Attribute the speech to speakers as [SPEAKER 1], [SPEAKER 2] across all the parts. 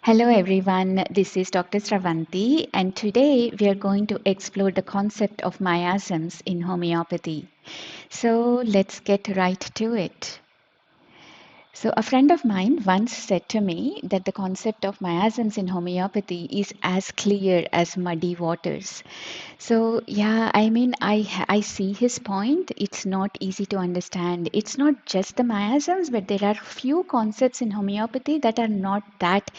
[SPEAKER 1] Hello everyone, this is Dr. Sravanthi, and today we are going to explore the concept of miasms in homeopathy. So let's get right to it. So, a friend of mine once said to me that the concept of miasms in homeopathy is as clear as muddy waters. So, yeah, I see his point. It's not easy to understand. It's not just the miasms, but there are few concepts in homeopathy that are not that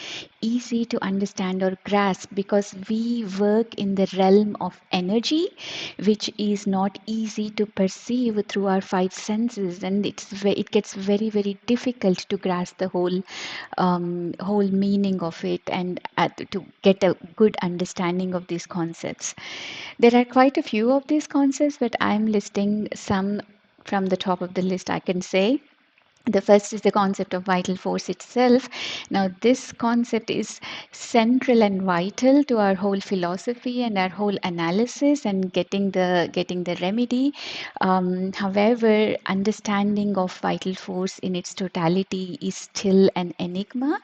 [SPEAKER 1] easy to understand or grasp because we work in the realm of energy, which is not easy to perceive through our five senses, and it gets very difficult to grasp the whole meaning of it and to get a good understanding of these concepts. There are quite a few of these concepts, but I'm listing some from the top of the list, I can say. The first is the concept of vital force itself. Now, this concept is central and vital to our whole philosophy and our whole analysis and getting the remedy. However, understanding of vital force in its totality is still an enigma,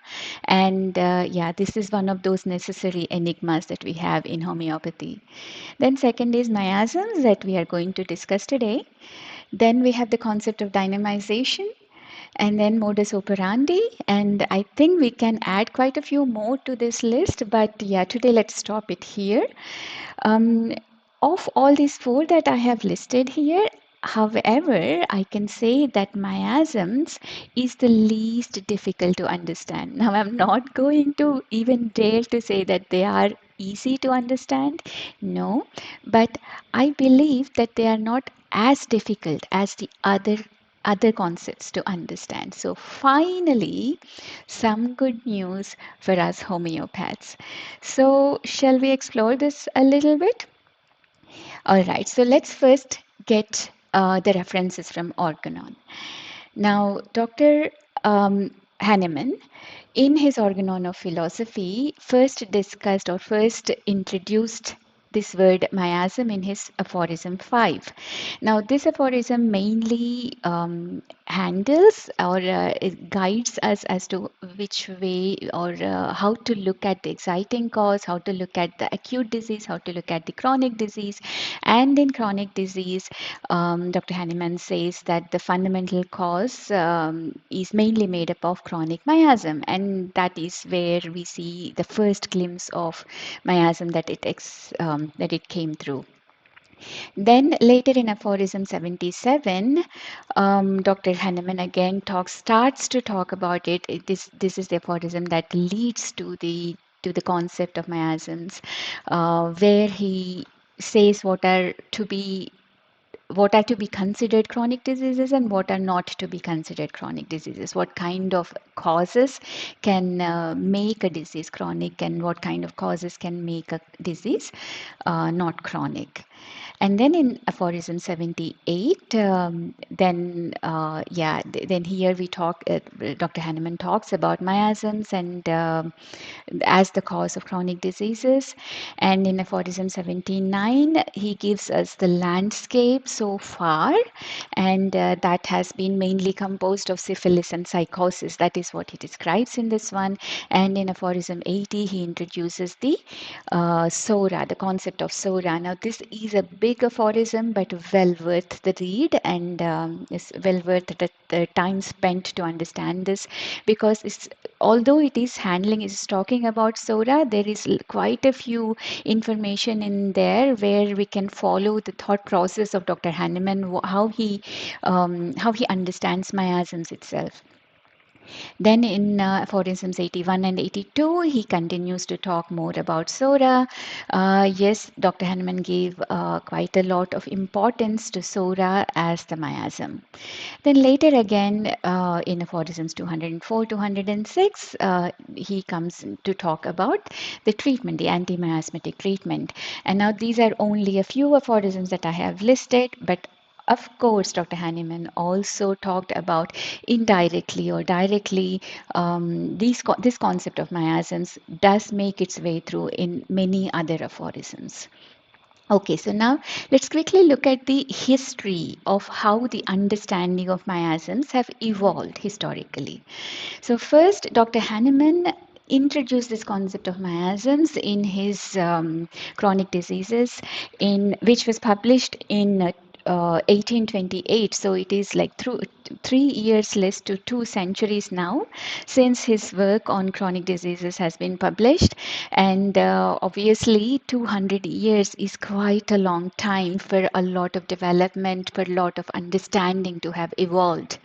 [SPEAKER 1] and yeah, this is one of those necessary enigmas that we have in homeopathy. Then, second is miasms that we are going to discuss today. Then we have the concept of dynamization and then modus operandi. And I think we can add quite a few more to this list, but yeah, today let's stop it here. Um, of all these four that I have listed here, however, I can say that miasms is the least difficult to understand. Now, I'm not going to even dare to say that they are easy to understand, no, but I believe that they are not as difficult as the other concepts to understand. So, finally, some good news for us homeopaths. So, shall we explore this a little bit? All right, so let's first get the references from Organon. Now, Dr. Hahnemann, in his Organon of Philosophy, first discussed or first introduced this word miasm in his aphorism 5. Now, this aphorism mainly handles or it guides us as to which way or how to look at the exciting cause, how to look at the acute disease, how to look at the chronic disease. And in chronic disease, Dr. Hahnemann says that the fundamental cause is mainly made up of chronic miasm, and that is where we see the first glimpse of miasm that it came through. Then later in aphorism 77, Dr. Hahnemann again starts to talk about it. This is the aphorism that leads to the concept of miasms, where he says what are to be considered chronic diseases and what are not to be considered chronic diseases. What kind of causes can make a disease chronic, and what kind of causes can make a disease not chronic. And then in aphorism 78, then here we talk, Dr. Hahnemann talks about miasms and as the cause of chronic diseases. And in aphorism 79, he gives us the landscape so far, and that has been mainly composed of syphilis and psychosis. That is what he describes in this one. And in aphorism 80, he introduces the Sora, the concept of Sora. Now, this is a big aphorism, but well worth the read, and is well worth the time spent to understand this, because although is talking about Sora, there is quite a few information in there where we can follow the thought process of Dr. Hahnemann, how he understands miasms itself. Then in aphorisms 81 and 82, he continues to talk more about Sora. Yes, Dr. Hahnemann gave quite a lot of importance to Sora as the miasm. Then later again, in aphorisms 204, 206, he comes to talk about the treatment, the anti-miasmatic treatment. And now these are only a few aphorisms that I have listed, but of course, Dr. Hahnemann also talked about indirectly or directly this concept of miasms does make its way through in many other aphorisms. Okay, so now let's quickly look at the history of how the understanding of miasms have evolved historically. So first, Dr. Hahnemann introduced this concept of miasms in his chronic diseases, in which was published in 1828. So it is like through 3 years less to 2 centuries now since his work on chronic diseases has been published. And obviously, 200 years is quite a long time for a lot of development, for a lot of understanding to have evolved.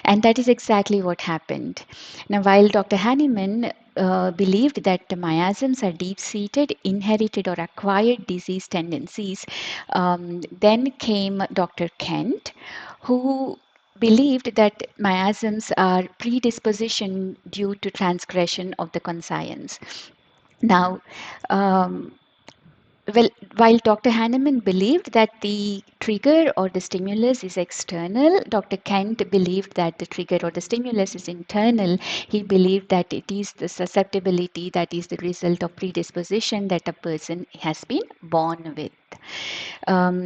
[SPEAKER 1] And that is exactly what happened. Now, while Dr. Hahnemann believed that the miasms are deep seated, inherited, or acquired disease tendencies, then came Dr. Kent, who believed that miasms are predisposition due to transgression of the conscience. Now, um, well, while Dr. Hahnemann believed that the trigger or the stimulus is external, Dr. Kent believed that the trigger or the stimulus is internal. He believed that it is the susceptibility that is the result of predisposition that a person has been born with.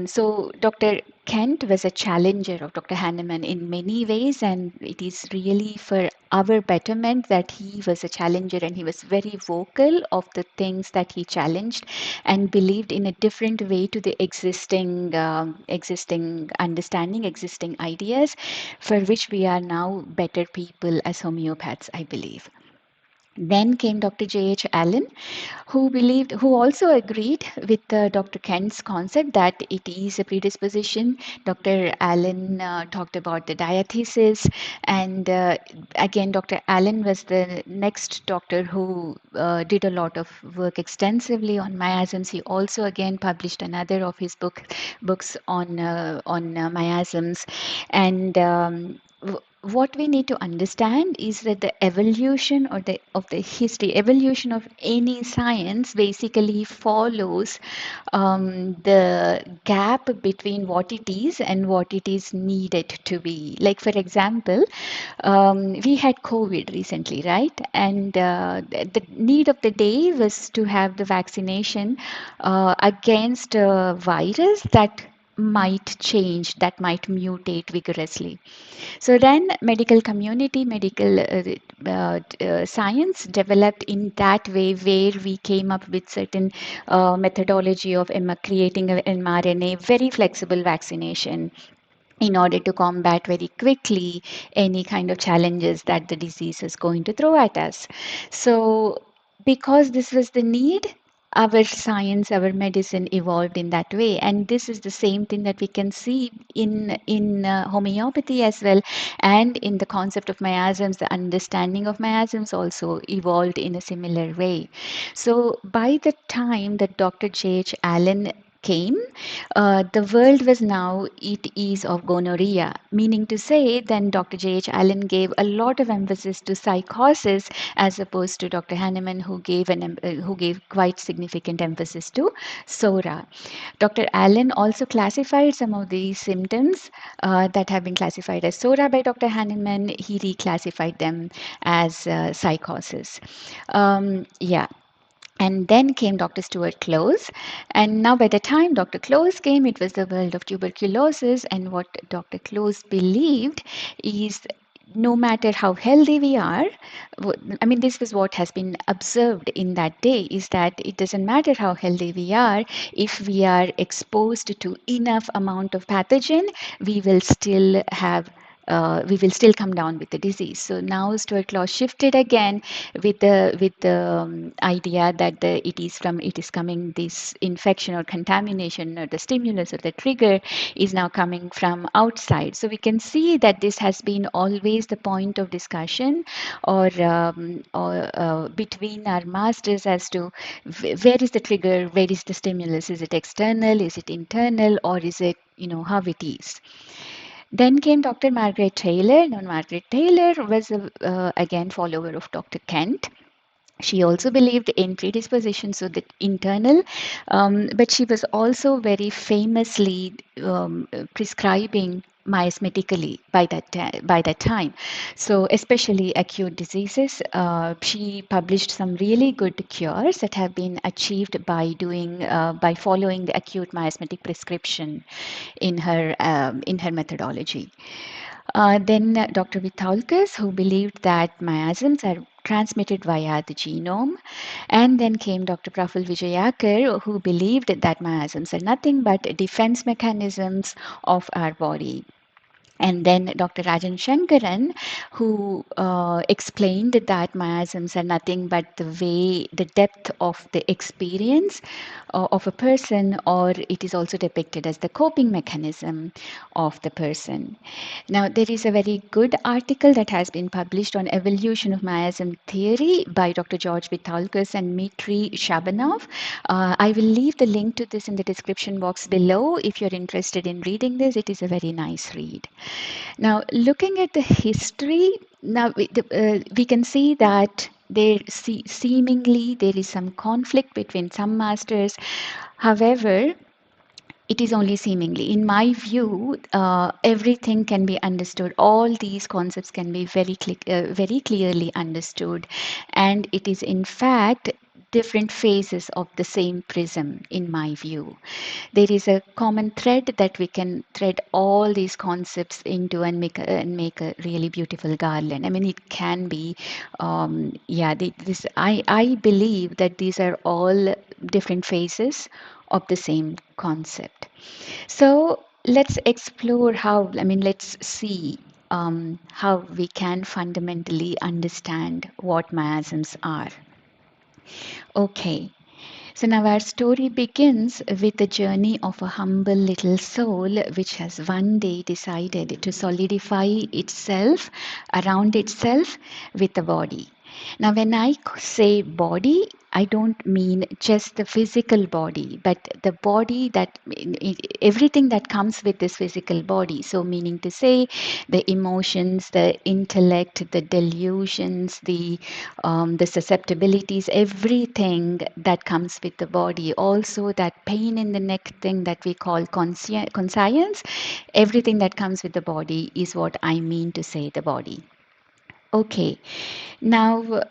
[SPEAKER 1] So Dr. Kent was a challenger of Dr. Hahnemann in many ways, and it is really for our betterment that he was a challenger and he was very vocal of the things that he challenged and believed in a different way to the existing understanding, existing ideas, for which we are now better people as homeopaths, I believe. Then came Dr. J.H. Allen, who also agreed with Dr. Kent's concept that it is a predisposition. Dr. Allen talked about the diathesis, and again, Dr. Allen was the next doctor who did a lot of work extensively on miasms. He also again published another of his books on miasms, and what we need to understand is that the evolution or the of the history evolution of any science basically follows the gap between what it is and what it is needed to be. Like, for example, we had COVID recently, right? And the need of the day was to have the vaccination against a virus that might change, that might mutate vigorously. So then medical community, medical science developed in that way, where we came up with certain methodology of creating an mRNA, very flexible vaccination in order to combat very quickly any kind of challenges that the disease is going to throw at us. So, because this was the need, our science, our medicine evolved in that way, and this is the same thing that we can see in homeopathy as well, and in the concept of miasms. The understanding of miasms also evolved in a similar way. So, by the time that Dr. J.H. Allen came, the world was now it is of gonorrhea, meaning to say, then Dr. J.H. Allen gave a lot of emphasis to psychosis as opposed to Dr. Hahnemann, who gave quite significant emphasis to SORA. Dr. Allen also classified some of the symptoms that have been classified as SORA by Dr. Hahnemann. He reclassified them as psychosis. Yeah. And then came Dr. Stuart Close. And now, by the time Dr. Close came, it was the world of tuberculosis. And what Dr. Close believed is, no matter how healthy we are, I mean, this was what has been observed in that day, is that it doesn't matter how healthy we are, if we are exposed to enough amount of pathogen, we will still have we will still come down with the disease. So now Stuart Law shifted again with the idea that it is coming, this infection or contamination or the stimulus or the trigger is now coming from outside. So we can see that this has been always the point of discussion or between our masters as to where is the trigger, where is the stimulus, is it external, is it internal, or is it, how it is. Then came Dr. Margaret Taylor. Now, Margaret Taylor was again follower of Dr. Kent. She also believed in predisposition, so the internal, but she was also very famously prescribing miasmatically by that time. So especially acute diseases, she published some really good cures that have been achieved by following the acute miasmatic prescription in her methodology. Then Dr. Vithalkas, who believed that miasms are transmitted via the genome. And then came Dr. Praful Vijayakar, who believed that miasms are nothing but defense mechanisms of our body. And then Dr. Rajan Shankaran, who explained that miasms are nothing but the depth of the experience of a person, or it is also depicted as the coping mechanism of the person. Now, there is a very good article that has been published on evolution of miasm theory by Dr. George Vithalkas and Dmitry Shabanov. I will leave the link to this in the description box below. If you're interested in reading this, it is a very nice read. Now, looking at the history, now we can see that seemingly there is some conflict between some masters. However, it is only seemingly. In my view, everything can be understood. All these concepts can be very clearly understood, and it is in fact different phases of the same prism. In my view, there is a common thread that we can thread all these concepts into and make a really beautiful garland. I mean, it can be, yeah. This I believe that these are all different phases of the same concept. So let's explore how, I mean, let's see how we can fundamentally understand what miasms are. Okay, so now our story begins with the journey of a humble little soul which has one day decided to solidify itself around itself with a body. Now, when I say body, I don't mean just the physical body, but the body that everything that comes with this physical body. So, meaning to say, the emotions, the intellect, the delusions, the susceptibilities, everything that comes with the body. Also, that pain in the neck thing that we call conscience, everything that comes with the body is what I mean to say the body. Okay, now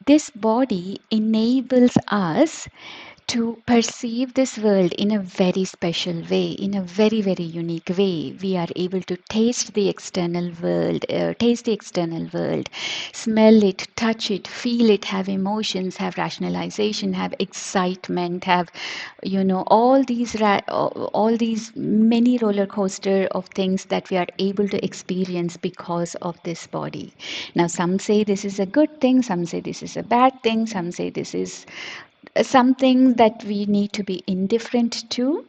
[SPEAKER 1] this body enables us to perceive this world in a very special way, in a very, very unique way. We are able to taste the external world, smell it, touch it, feel it, have emotions, have rationalization, have excitement, have, all these many roller coaster of things that we are able to experience because of this body. Now, some say this is a good thing, some say this is a bad thing, some say this is something that we need to be indifferent to.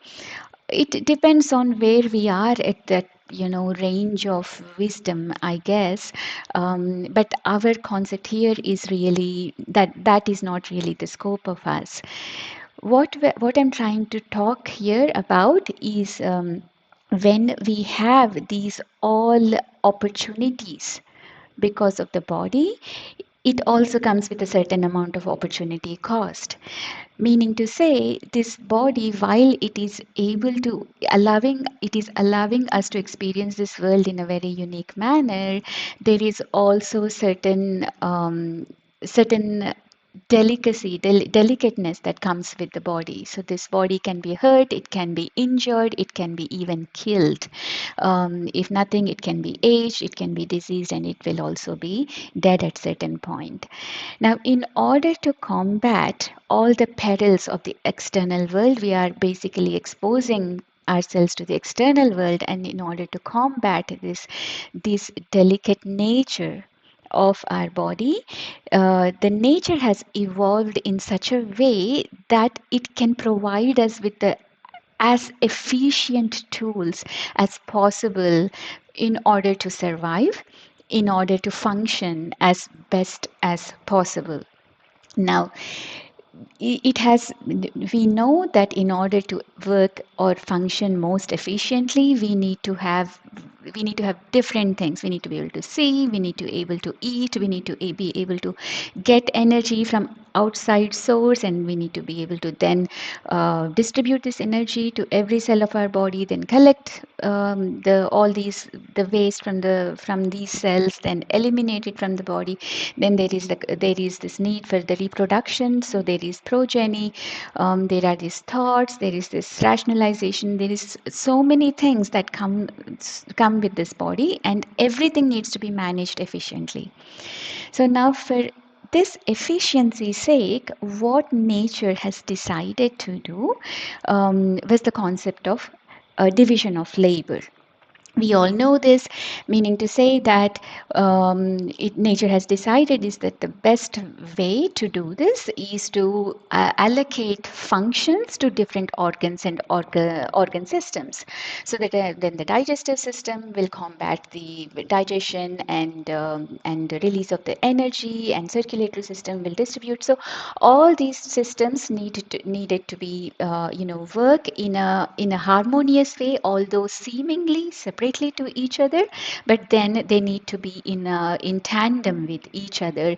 [SPEAKER 1] It depends on where we are at that range of wisdom, I guess. But our concept here is really that is not really the scope of us. What I'm trying to talk here about is when we have these all opportunities because of the body, it also comes with a certain amount of opportunity cost. Meaning to say, this body, while it is allowing us to experience this world in a very unique manner, there is also certain delicateness that comes with the body. So this body can be hurt, it can be injured, it can be even killed. If nothing, it can be aged, it can be diseased, and it will also be dead at certain point. Now, in order to combat all the perils of the external world, we are basically exposing ourselves to the external world, and in order to combat this delicate nature of our body, the nature has evolved in such a way that it can provide us with the as efficient tools as possible in order to survive, in order to function as best as possible. Now, it has we know that in order to work or function most efficiently, we need to have different things. We need to be able to see, we need to be able to eat, we need to be able to get energy from outside source, and we need to be able to then distribute this energy to every cell of our body, then collect the waste from these cells, then eliminate it from the body. Then there is this need for the reproduction, so there is progeny, there are these thoughts, there is this rationalization, there is so many things that come come with this body, and everything needs to be managed efficiently. So now, for this efficiency's sake, what nature has decided to do was the concept of division of labor. We all know this, meaning to say that nature has decided is that the best way to do this is to allocate functions to different organs and organ systems, so that then the digestive system will combat the digestion and the release of the energy, and circulatory system will distribute. So all these systems needed to be work in a harmonious way, although seemingly separately to each other, but then they need to be in tandem with each other.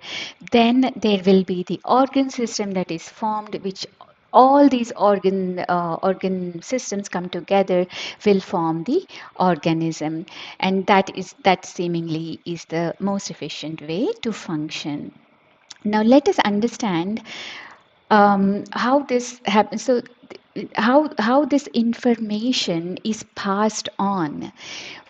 [SPEAKER 1] Then there will be the organ system that is formed, which all these organ systems come together will form the organism, and that seemingly is the most efficient way to function. Now let us understand how this happens. So how this information is passed on.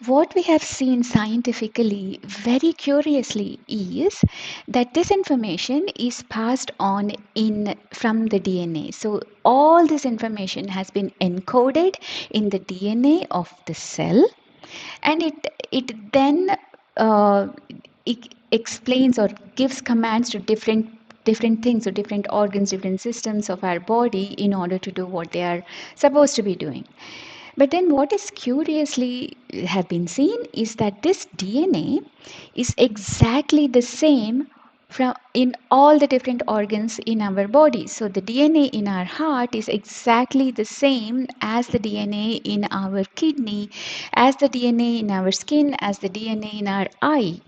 [SPEAKER 1] What we have seen scientifically very curiously is that this information is passed on in from the DNA. So all this information has been encoded in the DNA of the cell, and it then uh, it explains or gives commands to different things or different organs, different systems of our body in order to do what they are supposed to be doing. But then what is curiously have been seen is that this DNA is exactly the same from in all the different organs in our body. So the DNA in our heart is exactly the same as the DNA in our kidney, as the DNA in our skin, as the DNA in our eye.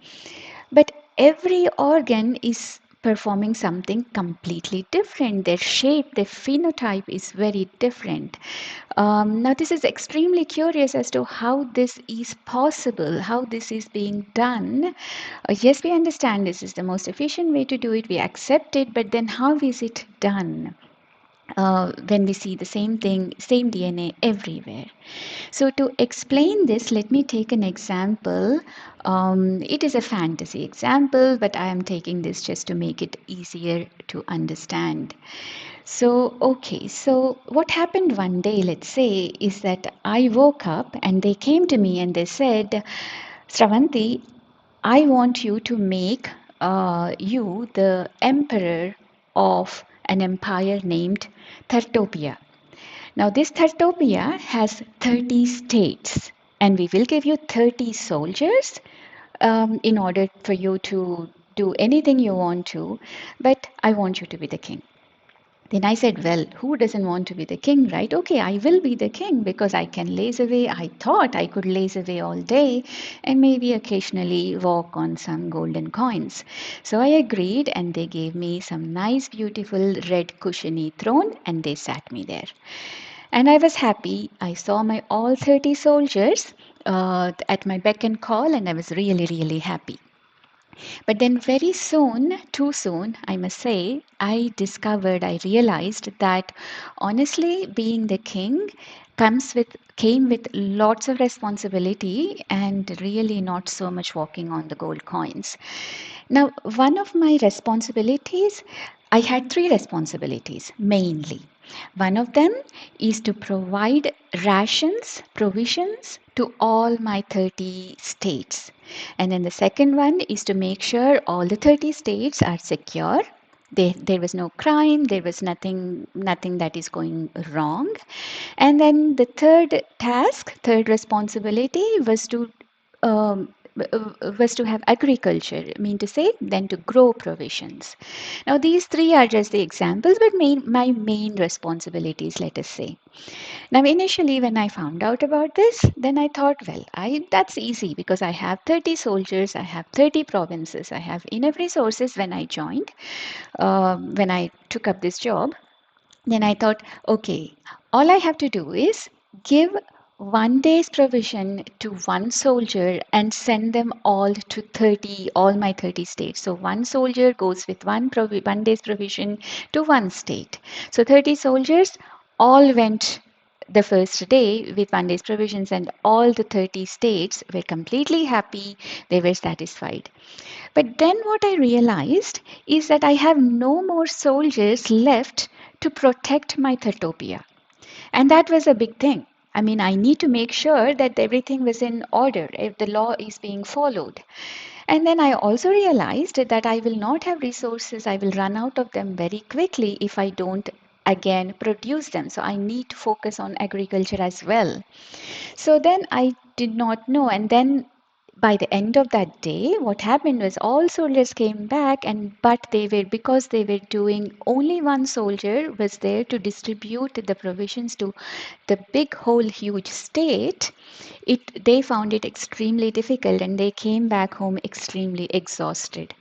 [SPEAKER 1] But every organ is performing something completely different. Their shape, their phenotype is very different. Now, this is extremely curious as to how this is possible, how this is being done. Yes, we understand this is the most efficient way to do it, we accept it, but then how is it done? When we see the same thing, same DNA everywhere. So, to explain this, let me take an example. It is a fantasy example, but I am taking this just to make it easier to understand. So, okay, so what happened one day, let's say, is that I woke up and they came to me and they said, Sravanthi, I want you to make you the emperor of an empire named Thertopia. Now, this Thertopia has 30 states, and we will give you 30 soldiers in order for you to do anything you want to, but I want you to be the king. Then I said, well, who doesn't want to be the king, right? Okay, I will be the king because I can laze away. I thought I could laze away all day and maybe occasionally walk on some golden coins. So I agreed, and they gave me some nice, beautiful red cushiony throne, and they sat me there. And I was happy. I saw my all 30 soldiers at my beck and call, and I was really, really happy. But then, very soon, too soon, I must say, I realized that honestly, being the king came with lots of responsibility and really not so much walking on the gold coins. Now, one of my responsibilities, I had three responsibilities mainly. One of them is to provide rations, provisions to all my 30 states. And then the second one is to make sure all the 30 states are secure. There was no crime, there was nothing that is going wrong. And then the third responsibility um, was to have agriculture, I mean to say, then to grow provisions. Now, these three are just the examples, but my main responsibilities, let us say. Now, initially, when I found out about this, then I thought, well, that's easy because I have 30 soldiers, I have 30 provinces, I have enough resources when I joined, when I took up this job. Then I thought, okay, all I have to do is give 1 day's provision to one soldier and send them all to 30, all my 30 states. So one soldier goes with 1 day's provision to one state. So 30 soldiers all went the first day with 1 day's provisions, and all the 30 states were completely happy. They were satisfied. But then what I realized is that I have no more soldiers left to protect my Thertopia. And that was a big thing. I mean, I need to make sure that everything was in order, if the law is being followed. And then I also realized that I will not have resources, I will run out of them very quickly if I don't again produce them. So I need to focus on agriculture as well. So then I did not know. And then by the end of that day, what happened was all soldiers came back, and but they were, because they were doing, only one soldier was there to distribute the provisions to the big whole huge state. They found it extremely difficult, and they came back home extremely exhausted.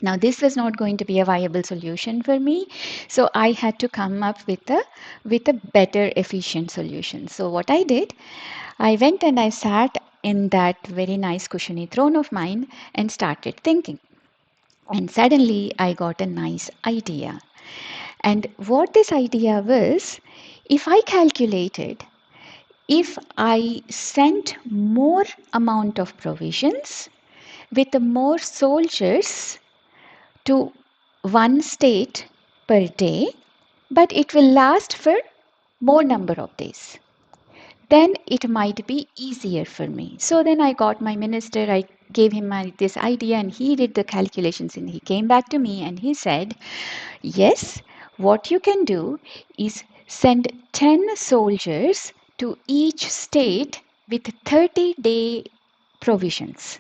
[SPEAKER 1] Now, this was not going to be a viable solution for me, so I had to come up with a better, efficient solution. So, what I did, I went and I sat in that very nice cushiony throne of mine and started thinking. And suddenly, I got a nice idea. And what this idea was, if I calculated, if I sent more amount of provisions with more soldiers to one state per day, but it will last for more number of days, then it might be easier for me. So then I got my minister, I gave him this idea, and he did the calculations, and he came back to me and he said, yes, what you can do is send 10 soldiers to each state with 30-day provisions,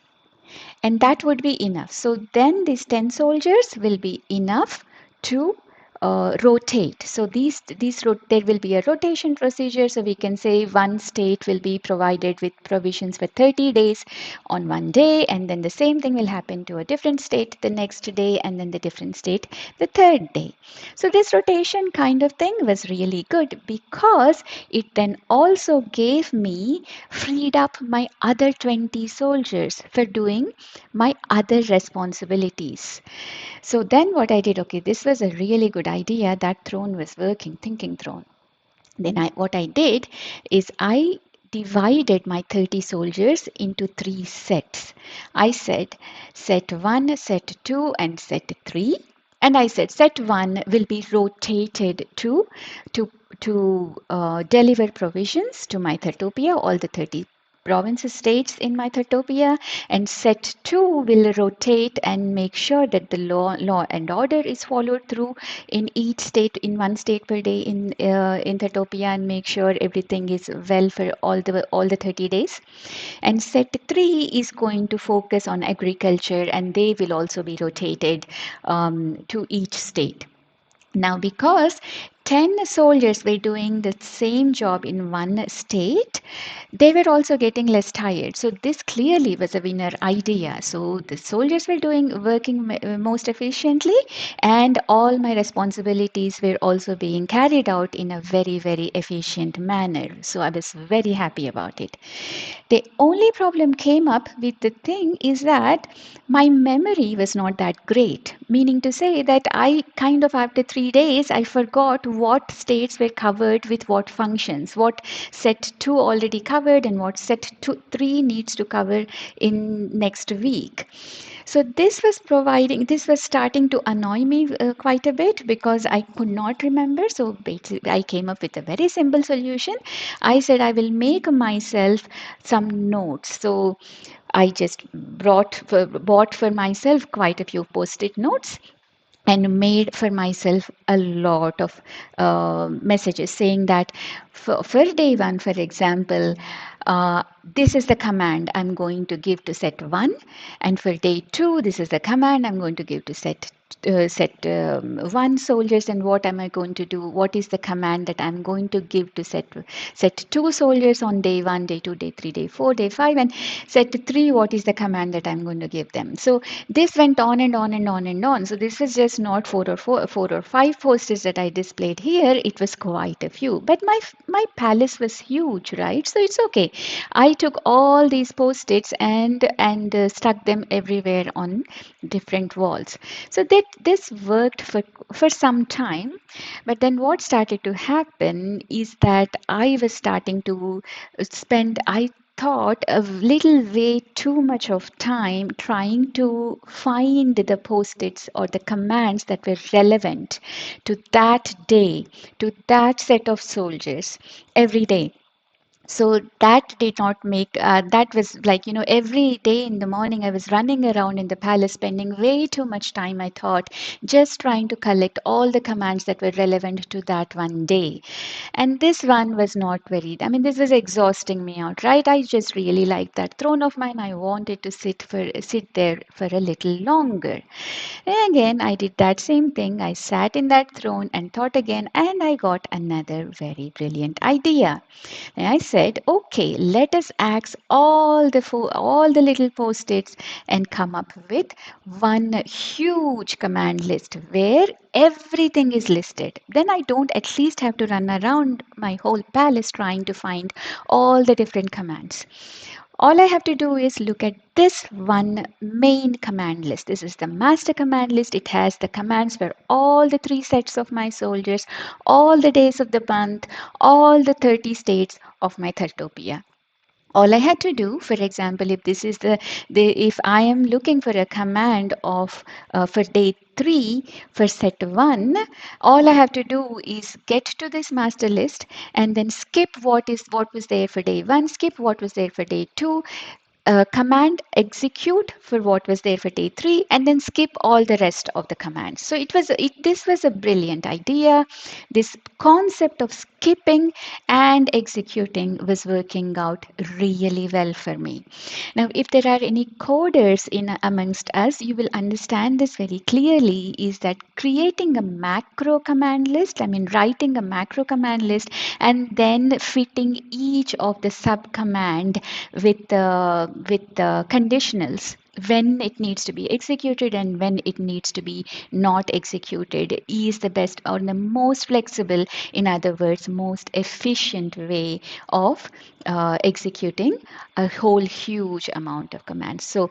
[SPEAKER 1] and that would be enough. So then these 10 soldiers will be enough to rotate. So there will be a rotation procedure. So we can say one state will be provided with provisions for 30 days on one day, and then the same thing will happen to a different state the next day, and then the different state the third day. So this rotation kind of thing was really good, because it then also gave me, freed up my other 20 soldiers for doing my other responsibilities. So then what I did, okay, this was a really good idea. That throne was working, thinking throne. Then what I did is I divided my 30 soldiers into 3 sets. I said set 1, set 2, and set 3. And I said set 1 will be rotated to deliver provisions to my Thertopia, all the 30 provinces, states in my Thertopia, and set 2 will rotate and make sure that the law and order is followed through in each state, in one state per day in Thertopia, and make sure everything is well for all the 30 days. And set 3 is going to focus on agriculture, and they will also be rotated to each state. Now, because 10 soldiers were doing the same job in one state, they were also getting less tired. So this clearly was a winner idea. So the soldiers were working most efficiently, and all my responsibilities were also being carried out in a very, very efficient manner. So I was very happy about it. The only problem came up with the thing is that my memory was not that great, meaning to say that I kind of, after 3 days, I forgot what states were covered with what functions, what set 2 already covered and what set 3 needs to cover in next week. So this was starting to annoy me quite a bit, because I could not remember. So basically, I came up with a very simple solution. I said I will make myself some notes. So I just bought for myself quite a few post-it notes, and made for myself a lot of messages saying that for day 1, for example, this is the command I'm going to give to set 1, and for day 2, this is the command I'm going to give to set 1 soldiers, and what am I going to do, what is the command that I'm going to give to set 2 soldiers on day 1, day 2, day 3, day 4, day 5, and set 3, what is the command that I'm going to give them. So this went on and on and on and on. So this was just not 4 or 5 posters that I displayed here. It was quite a few, but my palace was huge, right? So it's okay. okay, I took all these post-its and stuck them everywhere on different walls. So that this worked for some time, but then what started to happen is that I was starting to spend, I thought, a little way too much of time trying to find the post-its or the commands that were relevant to that day, to that set of soldiers every day. So that did not make, that was like, every day in the morning I was running around in the palace, spending way too much time, I thought, just trying to collect all the commands that were relevant to that one day. And this one was not very, I mean, this was exhausting me out, right? I just really liked that throne of mine. I wanted to sit there for a little longer. And again, I did that same thing. I sat in that throne and thought again, and I got another very brilliant idea. And I said, okay, let us axe all the little post-its and come up with one huge command list where everything is listed. Then I don't at least have to run around my whole palace trying to find all the different commands. All I have to do is look at this one main command list. This is the master command list. It has the commands for all the three sets of my soldiers, all the days of the month, all the 30 states of my Thertopia. All I had to do, for example, if this is if I am looking for a command of for day 3 for set 1, all I have to do is get to this master list and then skip what was there for day 1, skip what was there for day 2, command execute for what was there for day 3, and then skip all the rest of the commands. So this was a brilliant idea. This concept of skipping and executing was working out really well for me. Now, if there are any coders in amongst us, you will understand this very clearly, is that creating a macro command list, I mean writing a macro command list and then fitting each of the sub command with the conditionals when it needs to be executed and when it needs to be not executed is the best or the most flexible, in other words, most efficient way of executing a whole huge amount of commands. So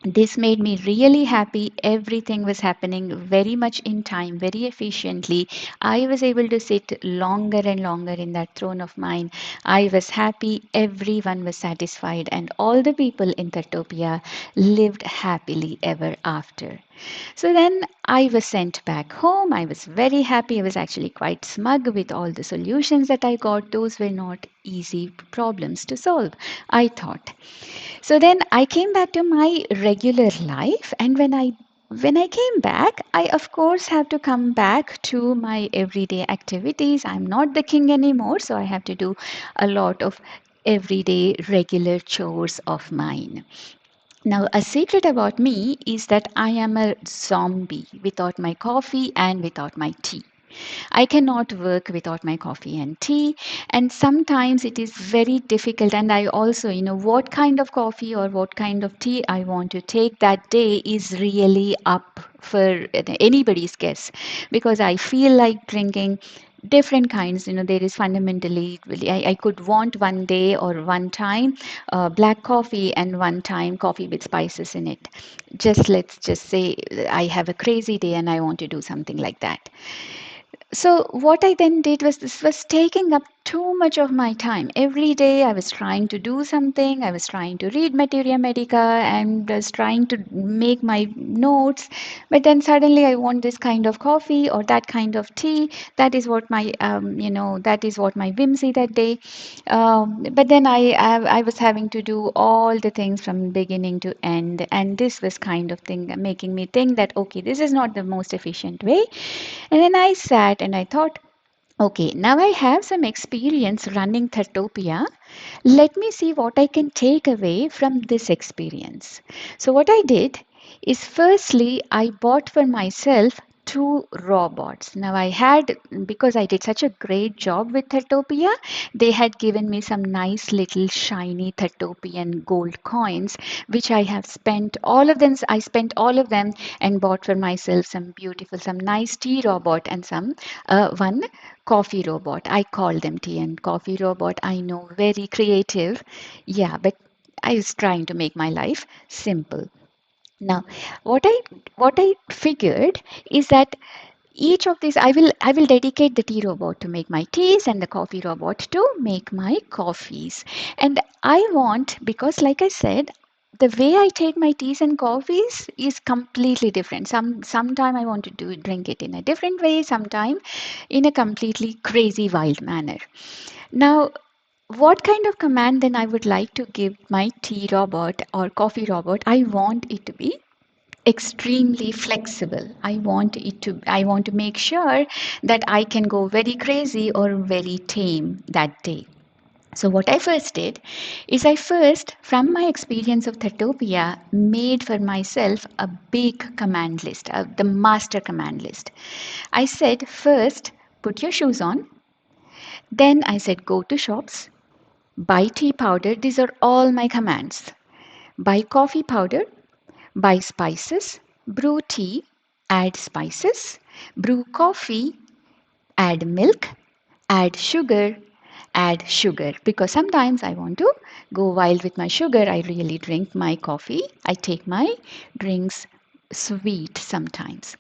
[SPEAKER 1] this made me really happy. Everything was happening very much in time, very efficiently. I was able to sit longer and longer in that throne of mine. I was happy. Everyone was satisfied. And all the people in Thertopia lived happily ever after. So then I was sent back home. I was very happy. I was actually quite smug with all the solutions that I got. Those were not easy problems to solve, I thought. So then I came back to my regular life, and when I came back, I of course have to come back to my everyday activities. I'm not the king anymore, so I have to do a lot of everyday regular chores of mine. Now, a secret about me is that I am a zombie without my coffee and without my tea. I cannot work without my coffee and tea, and sometimes it is very difficult. And I also, what kind of coffee or what kind of tea I want to take that day is really up for anybody's guess, because I feel like drinking different kinds. There is fundamentally, I could want one day or one time black coffee and one time coffee with spices in it. Let's just say I have a crazy day and I want to do something like that. So what I then did was, this was taking up too much of my time. Every day I was trying to do something. I was trying to read Materia Medica and was trying to make my notes. But then suddenly I want this kind of coffee or that kind of tea. That is what my whimsy that day. But then I was having to do all the things from beginning to end. And this was kind of thing making me think that, okay, this is not the most efficient way. And then I sat and I thought, okay, now I have some experience running Thertopia. Let me see what I can take away from this experience. So, what I did is, firstly, I bought for myself two robots. Now I had, because I did such a great job with Thertopia, they had given me some nice little shiny Thertopian gold coins, which I have spent all of them. I spent all of them and bought for myself some beautiful, some nice tea robot and some one coffee robot. I call them tea and coffee robot. I know, very creative. Yeah, but I was trying to make my life simple. Now, what I what I figured is that each of these I will dedicate the tea robot to make my teas and the coffee robot to make my coffees. And I want, because like I said, the way I take my teas and coffees is completely different. Sometime I want to drink it in a different way, sometime in a completely crazy wild manner. Now, what kind of command then I would like to give my tea robot or coffee robot? I want it to be extremely flexible. I want to make sure that I can go very crazy or very tame that day. So what I first did is, I first, from my experience of Thertopia, made for myself a big command list, the master command list. I said, first, put your shoes on. Then I said, go to shops, buy tea powder. These are all my commands. Buy coffee powder, buy spices, brew tea, add spices, brew coffee, add milk, add sugar, add sugar. Because sometimes I want to go wild with my sugar. I really drink my coffee. I take my drinks sweet sometimes.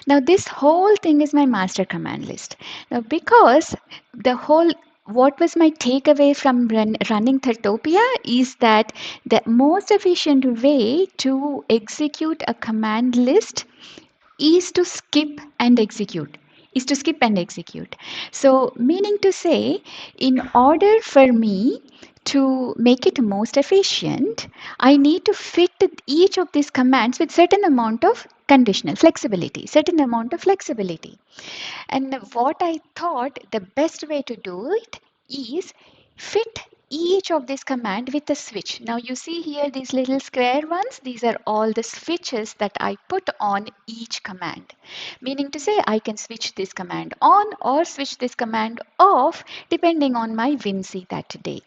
[SPEAKER 1] Now, this whole thing is my master command list. Now, because the whole what was my takeaway from running Thertopia is that the most efficient way to execute a command list is to skip and execute so, meaning to say, in order for me to make it most efficient, I need to fit each of these commands with certain amount of certain amount of flexibility. And what I thought the best way to do it is fit each of this command with a switch. Now you see here these little square ones, these are all the switches that I put on each command. Meaning to say, I can switch this command on or switch this command off depending on my whimsy that day.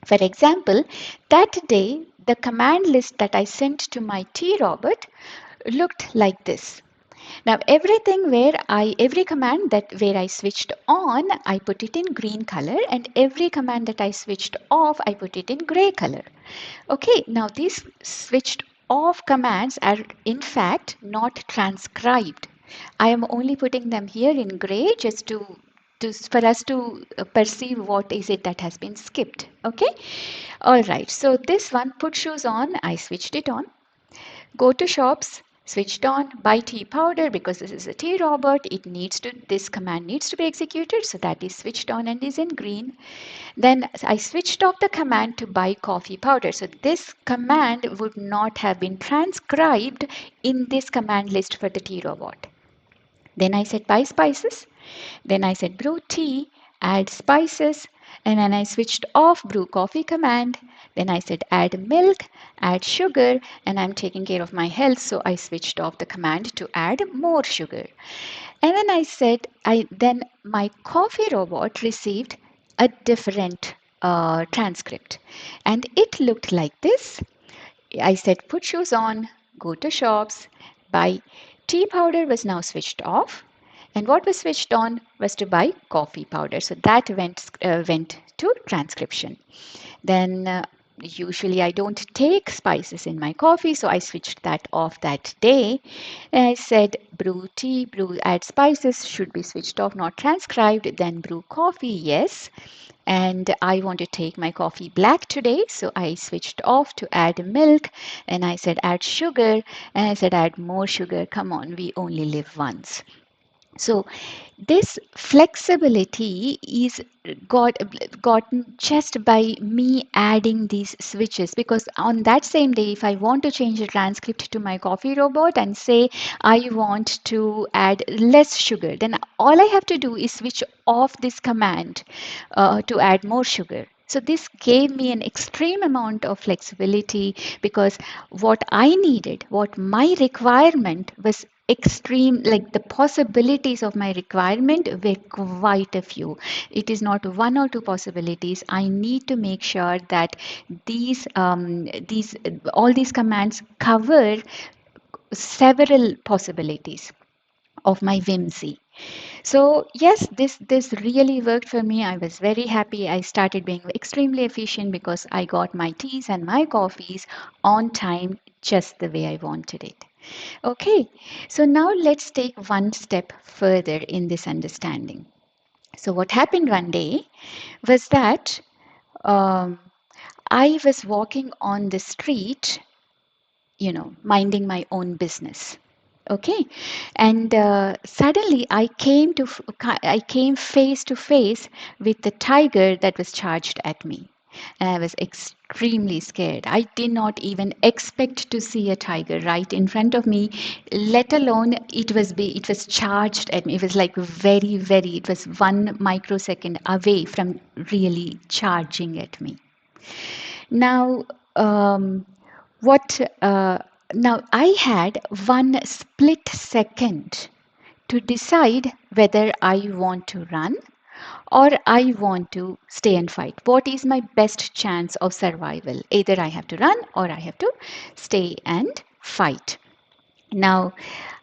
[SPEAKER 1] For example, that day the command list that I sent to my T robot looked like this. Now every command that where I switched on, I put it in green color, and every command that I switched off, I put it in gray color. Okay, now these switched off commands are in fact not transcribed. I am only putting them here in gray just for us to perceive what is it that has been skipped. Okay, all right. So this one, put shoes on, I switched it on. Go to shops, switched on, buy tea powder, because this is a tea robot, this command needs to be executed, so that is switched on and is in green. Then I switched off the command to buy coffee powder. So this command would not have been transcribed in this command list for the tea robot. Then I said buy spices. Then I said brew tea, add spices, and then I switched off brew coffee command. Then I said add milk, add sugar, and I'm taking care of my health, so I switched off the command to add more sugar. And then I said, then my coffee robot received a different transcript, and it looked like this. I said, put shoes on, go to shops, buy tea powder was now switched off. And what was switched on was to buy coffee powder. So that went to transcription. Then usually I don't take spices in my coffee, so I switched that off that day. And I said brew tea, add spices should be switched off, not transcribed. Then brew coffee, yes. And I want to take my coffee black today, so I switched off to add milk, and I said add sugar, and I said add more sugar. Come on, we only live once. So this flexibility is gotten just by me adding these switches, because on that same day, if I want to change the transcript to my coffee robot and say I want to add less sugar, then all I have to do is switch off this command to add more sugar. So this gave me an extreme amount of flexibility, because what I needed, what my requirement was extreme, like the possibilities of my requirement were quite a few. It is not one or two possibilities. I need to make sure that these all these commands cover several possibilities of my whimsy. So yes, this really worked for me. I was very happy. I started being extremely efficient because I got my teas and my coffees on time, just the way I wanted it. Okay, so now let's take one step further in this understanding. So what happened one day was that um, I was walking on the street, minding my own business. Okay, and suddenly I came face to face with the tiger that was charged at me, and I was extremely scared. I did not even expect to see a tiger right in front of me, let alone it was charged at me. It was like very, it was 1 microsecond away from really charging at me. Now, um, what? Now I had one split second to decide whether I want to run or I want to stay and fight. What is my best chance of survival? Either I have to run or I have to stay and fight. Now,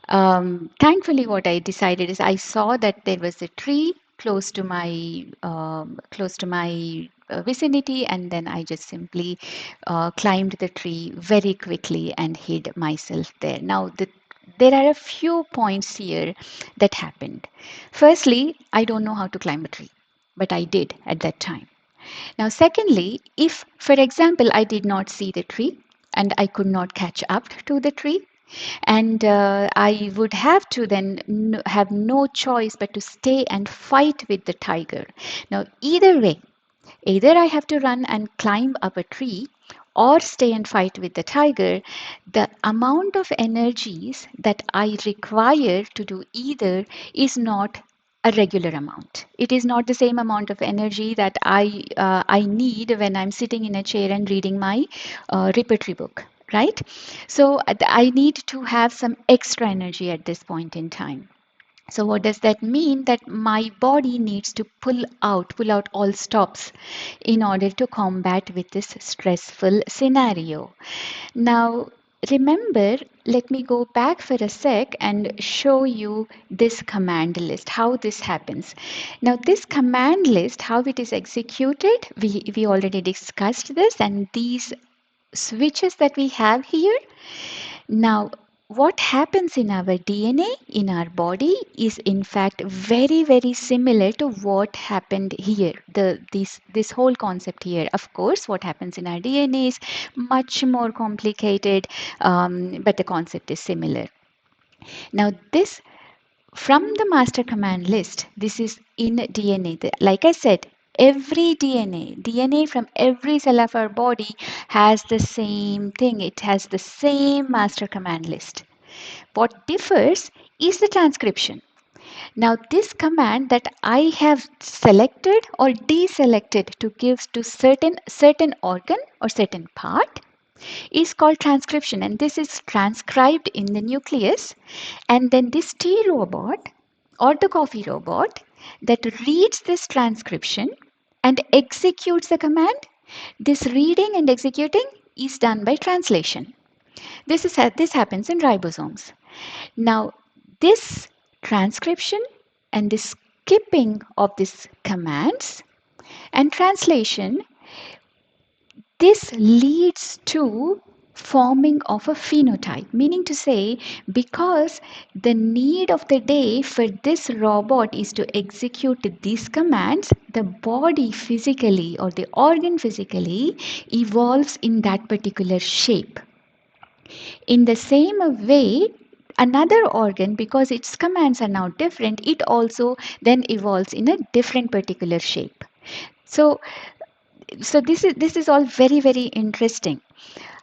[SPEAKER 1] thankfully, what I decided is I saw that there was a tree close to my vicinity, and then I just simply climbed the tree very quickly and hid myself there. Now, there are a few points here that happened. Firstly, I don't know how to climb a tree, but I did at that time. Now, secondly, if, for example, I did not see the tree and I could not catch up to the tree, and I would have to then have no choice but to stay and fight with the tiger. Now, either way, either I have to run and climb up a tree or stay and fight with the tiger, the amount of energies that I require to do either is not a regular amount. It is not the same amount of energy that I need when I'm sitting in a chair and reading my repertory book, right? So I need to have some extra energy at this point in time. So what does that mean? That my body needs to pull out all stops in order to combat with this stressful scenario. Now, remember, let me go back for a sec and show you this command list, how this happens. Now, this command list, how it is executed, we already discussed this, and these switches that we have here. Now, what happens in our DNA, in our body, is in fact very similar to what happened here. This whole concept here. Of course, what happens in our DNA is much more complicated, but the concept is similar. Now, this from the master command list, this is in DNA. Like I said, every DNA from every cell of our body has the same thing. It has the same master command list. What differs is the transcription. Now, this command that I have selected or deselected to give to certain organ or certain part is called transcription, and this is transcribed in the nucleus, and then this tea robot or the coffee robot that reads this transcription and executes the command. This reading and executing is done by translation. This happens in ribosomes. Now, this transcription and this skipping of these commands and translation, this leads to forming of a phenotype, meaning to say, because the need of the day for this robot is to execute these commands, the body physically or the organ physically evolves in that particular shape. In the same way, another organ, because its commands are now different, it also then evolves in a different particular shape. So this is all very interesting.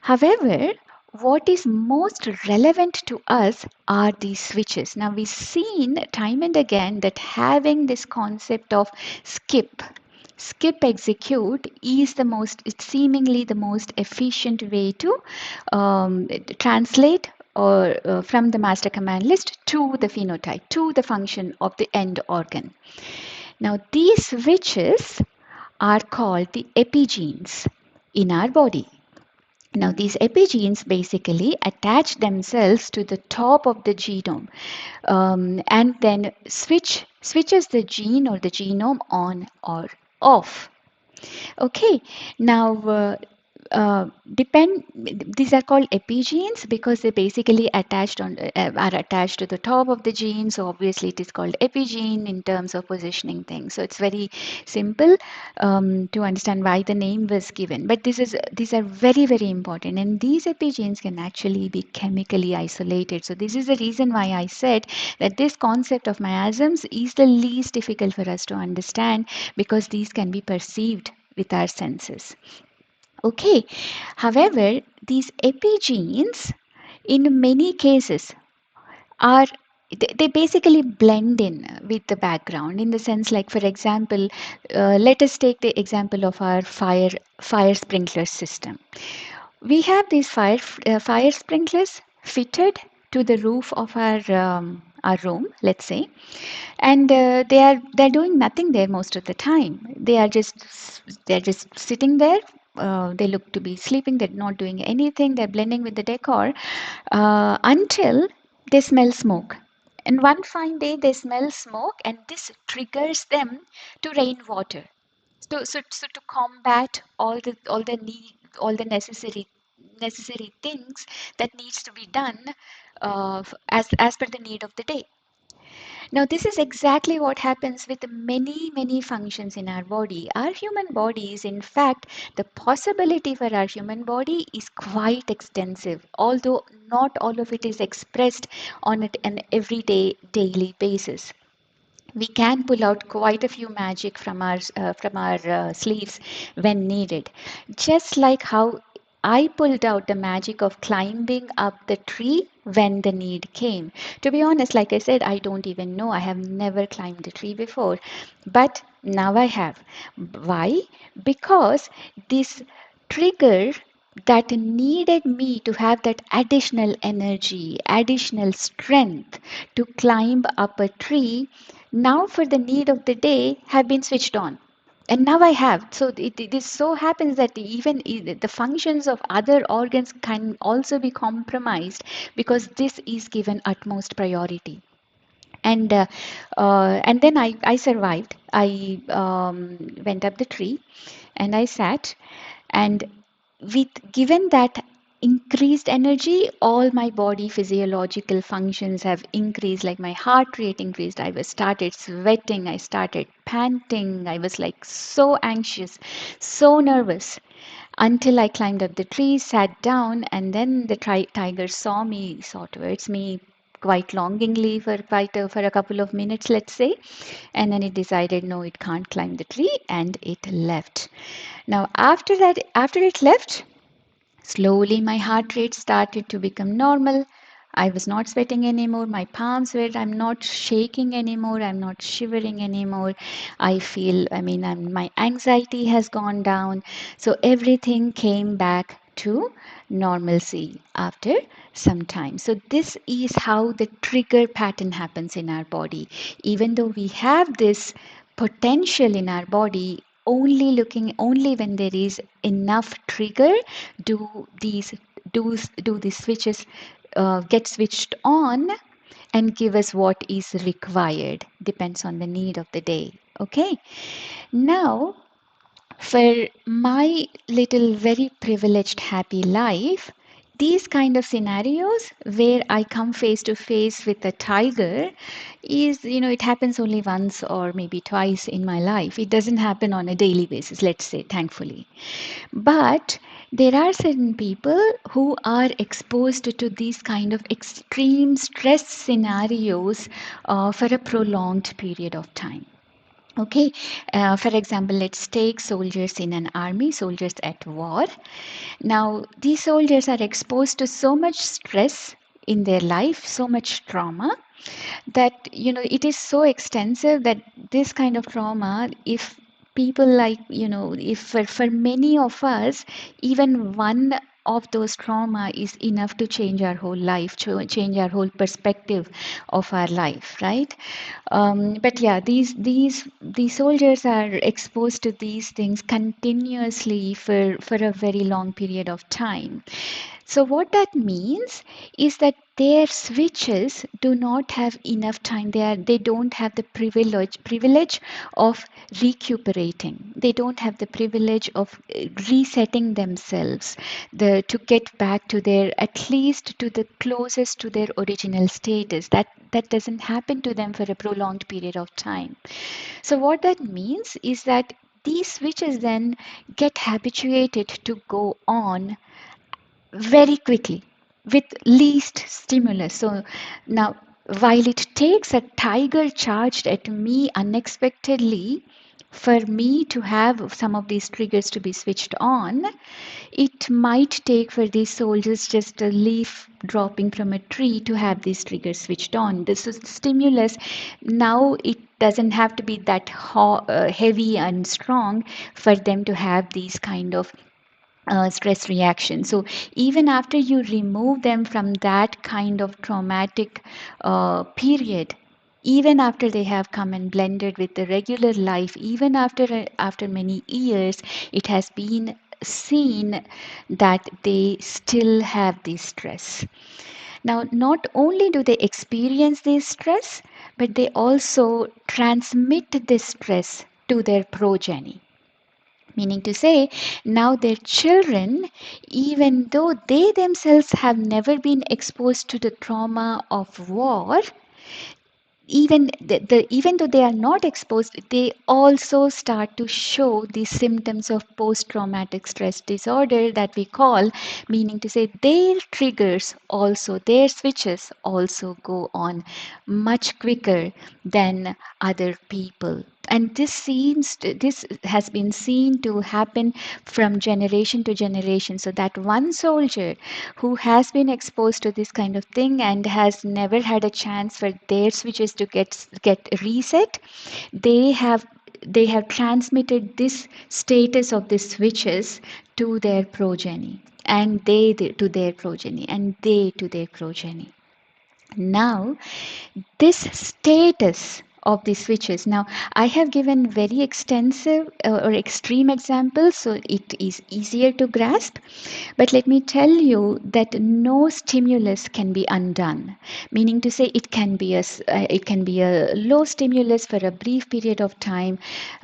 [SPEAKER 1] However, what is most relevant to us are these switches. Now, we've seen time and again that having this concept of skip execute is it's seemingly the most efficient way to translate or from the master command list to the phenotype, to the function of the end organ. Now, these switches are called the epigenes in our body. Now, these epigenes basically attach themselves to the top of the genome, and then switches the gene or the genome on or off. Okay, now depend. These are called epigenes because they basically are attached to the top of the gene. So obviously, it is called epigene in terms of positioning things. So it's very simple to understand why the name was given. But these are very very important, and these epigenes can actually be chemically isolated. So this is the reason why I said that this concept of miasms is the least difficult for us to understand because these can be perceived with our senses. Okay, however, these epigenes in many cases are they basically blend in with the background in the sense, like for example, let us take the example of our fire sprinkler system. We have these fire sprinklers fitted to the roof of our room, let's say, and they're doing nothing there most of the time. They're just sitting there. They look to be sleeping. They're not doing anything. They're blending with the decor until they smell smoke. And one fine day they smell smoke, and this triggers them to rain water. So to combat all the necessary things that needs to be done as per the need of the day. Now, this is exactly what happens with many, many functions in our body. Our human bodies, in fact, the possibility for our human body is quite extensive, although not all of it is expressed on an everyday, daily basis. We can pull out quite a few magic from our sleeves when needed, just like how I pulled out the magic of climbing up the tree when the need came. To be honest, like I said, I don't even know. I have never climbed a tree before, but now I have. Why? Because this trigger that needed me to have that additional energy, additional strength to climb up a tree, now for the need of the day have been switched on. And now I have. So it so happens that even the functions of other organs can also be compromised because this is given utmost priority. And then I survived. I went up the tree and I sat, and with given that increased energy, all my body physiological functions have increased. Like my heart rate increased. I was started sweating. I started panting. I was like so anxious, so nervous, until I climbed up the tree, sat down, and then the tiger saw towards me quite longingly for a couple of minutes, let's say, and then it decided no, it can't climb the tree, and it left. Now after that, after it left, slowly, my heart rate started to become normal. I was not sweating anymore. My palms were, I'm not shaking anymore. I'm not shivering anymore. My anxiety has gone down. So everything came back to normalcy after some time. So this is how the trigger pattern happens in our body. Even though we have this potential in our body, only when there is enough trigger do these switches get switched on and give us what is required. Depends on the need of the day. Okay, now for my little very privileged happy life, these kind of scenarios where I come face to face with a tiger is, it happens only once or maybe twice in my life. It doesn't happen on a daily basis, let's say, thankfully. But there are certain people who are exposed to these kind of extreme stress scenarios for a prolonged period of time. Okay, for example, let's take soldiers in an army, soldiers at war. Now, these soldiers are exposed to so much stress in their life, so much trauma, that it is so extensive that this kind of trauma, if people like, if for many of us, even one of those trauma is enough to change our whole life, to change our whole perspective of our life, right? But yeah, these soldiers are exposed to these things continuously for a very long period of time. So what that means is that their switches do not have enough time. They don't have the privilege of recuperating. They don't have the privilege of resetting themselves, to get back to their, at least to the closest to their original status. That doesn't happen to them for a prolonged period of time. So what that means is that these switches then get habituated to go on very quickly with least stimulus. So now, while it takes a tiger charged at me unexpectedly for me to have some of these triggers to be switched on, it might take for these soldiers just a leaf dropping from a tree to have these triggers switched on. This is stimulus. Now it doesn't have to be that heavy and strong for them to have these kind of stress reaction. So even after you remove them from that kind of traumatic period, even after they have come and blended with the regular life, even after many years, it has been seen that they still have this stress. Now, not only do they experience this stress, but they also transmit this stress to their progeny. Meaning to say, now their children, even though they themselves have never been exposed to the trauma of war, even though they are not exposed, they also start to show the symptoms of post-traumatic stress disorder that we call, meaning to say their triggers also, their switches also go on much quicker than other people. And this has been seen to happen from generation to generation. So that one soldier who has been exposed to this kind of thing and has never had a chance for their switches to get reset, they have transmitted this status of the switches to their progeny, and they to their progeny, and they to their progeny. Now, this status of the switches. Now, I have given very extensive or extreme examples, so it is easier to grasp. But let me tell you that no stimulus can be undone. Meaning to say, it can be a low stimulus for a brief period of time.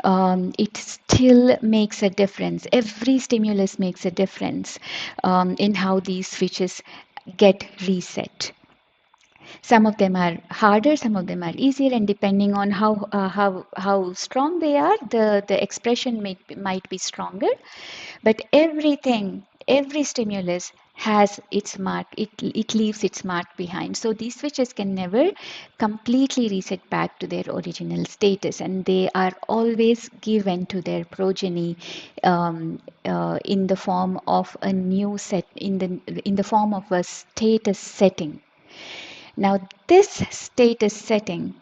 [SPEAKER 1] It still makes a difference. Every stimulus makes a difference in how these switches get reset. Some of them are harder, some of them are easier, and depending on how strong they are, the expression might be stronger. But every stimulus has its mark. It leaves its mark behind. So these switches can never completely reset back to their original status, and they are always given to their progeny in the form of a new set, in the form of a status setting. Now, this status setting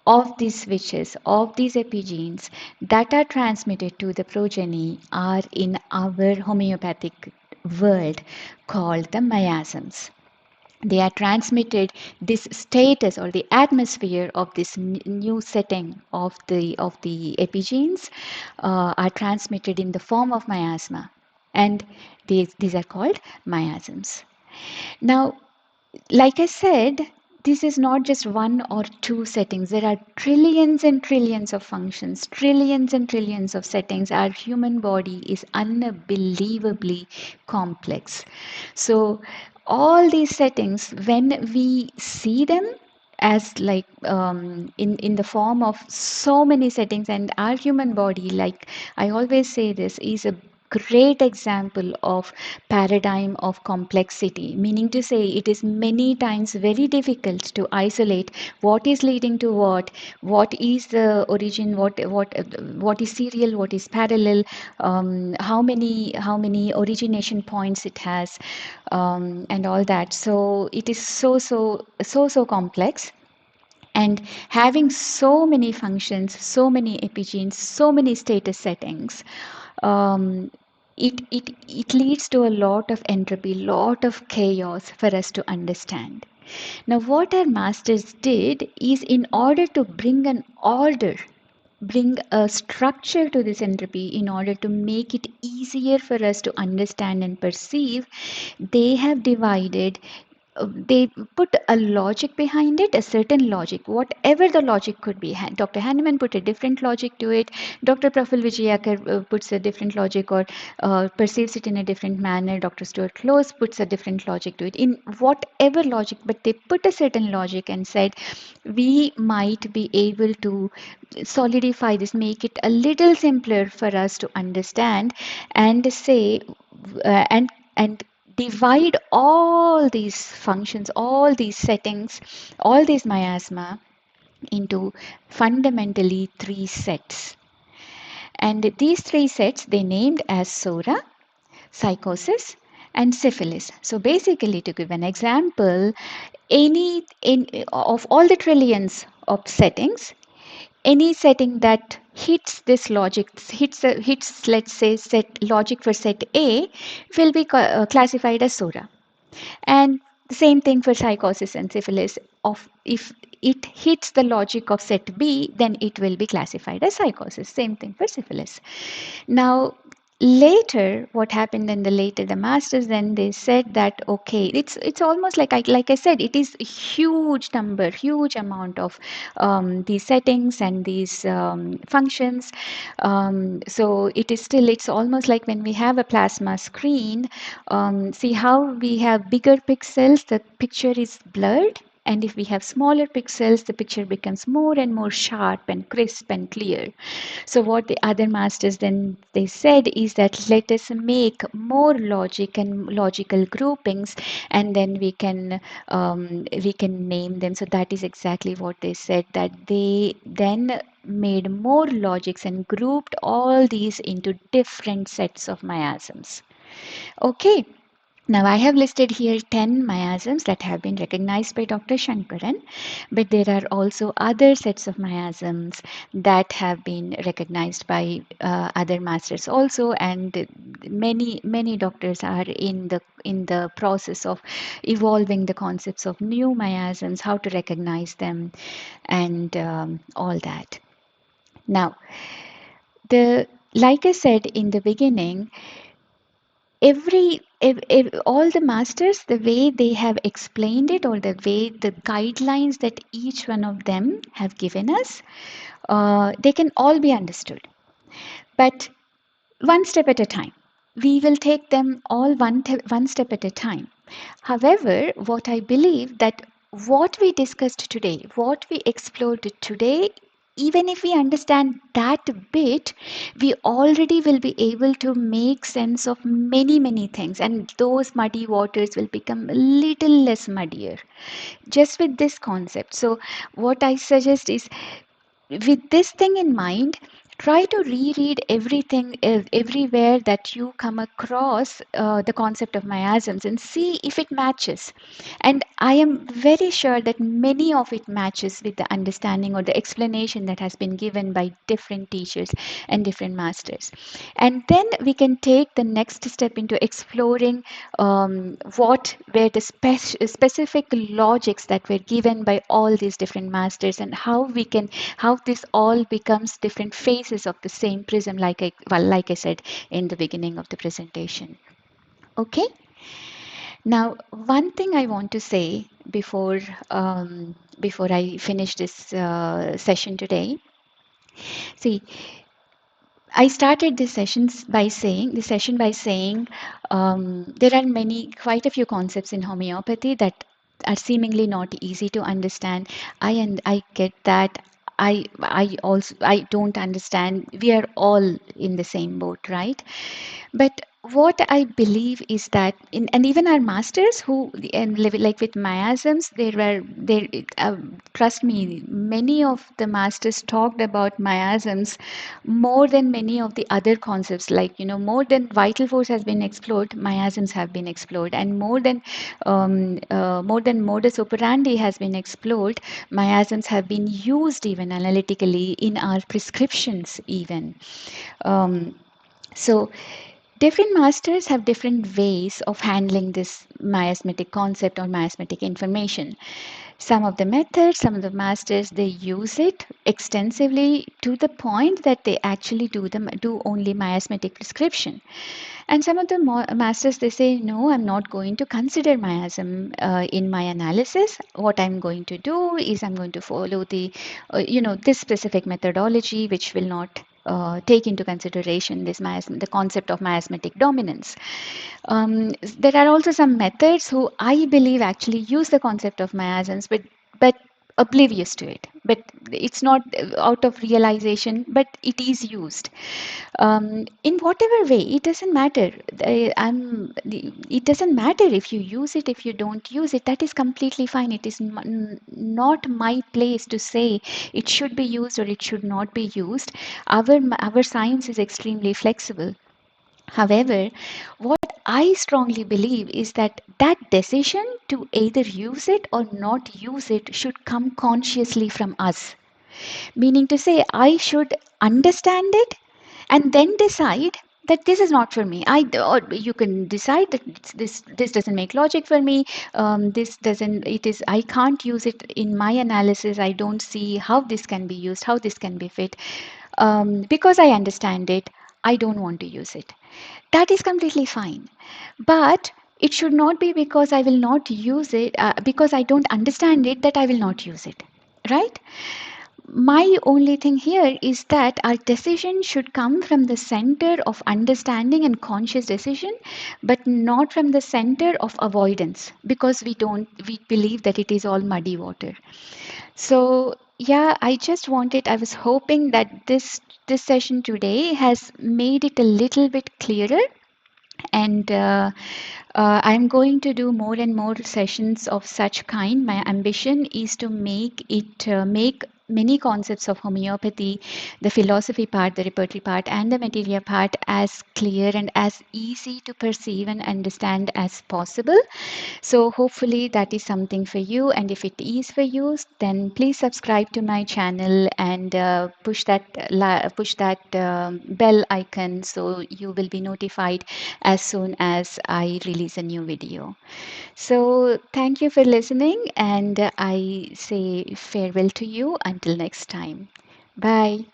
[SPEAKER 1] of these switches, of these epigenes that are transmitted to the progeny are in our homeopathic world called the miasms. They are transmitted, this status or the atmosphere of this new setting of the epigenes are transmitted in the form of miasma, and these are called miasms. Now, like I said, this is not just one or two settings. There are trillions and trillions of functions, trillions and trillions of settings. Our human body is unbelievably complex. So, all these settings, when we see them as like in the form of so many settings, and our human body, like I always say, this is a great example of paradigm of complexity, meaning to say it is many times very difficult to isolate what is leading to what is the origin, what is serial, what is parallel, how many origination points it has, and all that. So it is so complex, and having so many functions, so many epigenes, so many status settings, um, it leads to a lot of entropy, lot of chaos for us to understand. Now, what our masters did is, in order to bring an order, bring a structure to this entropy, in order to make it easier for us to understand and perceive, they have divided, they put a logic behind it, a certain logic, whatever the logic could be. Dr. Hahnemann put a different logic to it. Dr. Praful Vijayakar puts a different logic, or perceives it in a different manner. Dr. Stuart Close puts a different logic to it. In whatever logic, but they put a certain logic and said, we might be able to solidify this, make it a little simpler for us to understand, and say, and divide all these functions, all these settings, all these miasma into fundamentally three sets. And these three sets they named as Sora, psychosis, and syphilis. So basically, to give an example, of all the trillions of settings, any setting that hits this logic, hits, let's say, set logic for set A, will be classified as Sora. And the same thing for psychosis and syphilis. Of if it hits the logic of set B, then it will be classified as psychosis. Same thing for syphilis. Now, later, what happened in the later the masters, then they said that okay, it's almost like I said, it is a huge number, huge amount of these settings and these functions. So it is still, it's almost like when we have a plasma screen. See how we have bigger pixels, the picture is blurred. And if we have smaller pixels, the picture becomes more and more sharp and crisp and clear. So what the other masters then they said is that let us make more logic and logical groupings, and then we can name them. So that is exactly what they said, that they then made more logics and grouped all these into different sets of miasms. Okay. Now, I have listed here 10 miasms that have been recognized by Dr. Shankaran, but there are also other sets of miasms that have been recognized by other masters also, and many doctors are in the process of evolving the concepts of new miasms, how to recognize them, and all that. Now, the like I said in the beginning, all the masters, the way they have explained it, or the way the guidelines that each one of them have given us, they can all be understood, but one step at a time. We will take them all one step at a time. However, what I believe that what we discussed today, what we explored today, even if we understand that bit, we already will be able to make sense of many things, and those muddy waters will become a little less muddier just with this concept. So, what I suggest is, with this thing in mind, try to reread everything everywhere that you come across the concept of miasms, and see if it matches. And I am very sure that many of it matches with the understanding or the explanation that has been given by different teachers and different masters. And then we can take the next step into exploring what were the specific logics that were given by all these different masters, and how this all becomes different phases of the same prism, like I said in the beginning of the presentation. Okay. Now, one thing I want to say before I finish this session today. See, I started this session by saying there are quite a few concepts in homeopathy that are seemingly not easy to understand. I get that. I don't understand. We are all in the same boat, right? But what I believe is that, and even our masters who, and like with miasms, trust me, many of the masters talked about miasms more than many of the other concepts. Like, more than vital force has been explored, miasms have been explored, and more than modus operandi has been explored, miasms have been used even analytically in our prescriptions even. So Different masters have different ways of handling this miasmatic concept or miasmatic information. Some of the methods, some of the masters, they use it extensively to the point that they actually do only miasmatic prescription. And some of the masters, they say, no, I'm not going to consider miasm in my analysis. What I'm going to do is I'm going to follow this specific methodology, which will not take into consideration the concept of miasmatic dominance. There are also some methods who I believe actually use the concept of miasms, but oblivious to it. But it's not out of realization, but it is used. In whatever way, it doesn't matter. It doesn't matter if you use it, if you don't use it. That is completely fine. It is not my place to say it should be used or it should not be used. Our science is extremely flexible. However, what I strongly believe is that that decision to either use it or not use it should come consciously from us. Meaning to say, I should understand it and then decide that this is not for me. Or you can decide that this doesn't make logic for me. This doesn't. It is. I can't use it in my analysis. I don't see how this can be used. How this can be fit. Because I understand it, I don't want to use it. That is completely fine. But it should not be because I will not use it, because I don't understand it, that I will not use it. Right? My only thing here is that our decision should come from the center of understanding and conscious decision, but not from the center of avoidance, because we believe that it is all muddy water. So yeah, I was hoping that this session today has made it a little bit clearer, and I'm going to do more and more sessions of such kind. My ambition is to make many concepts of homeopathy, the philosophy part, the repertory part, and the material part as clear and as easy to perceive and understand as possible. So hopefully that is something for you. And if it is for you, then please subscribe to my channel and push that bell icon so you will be notified as soon as I release a new video. So thank you for listening, and I say farewell to you until next time. Bye.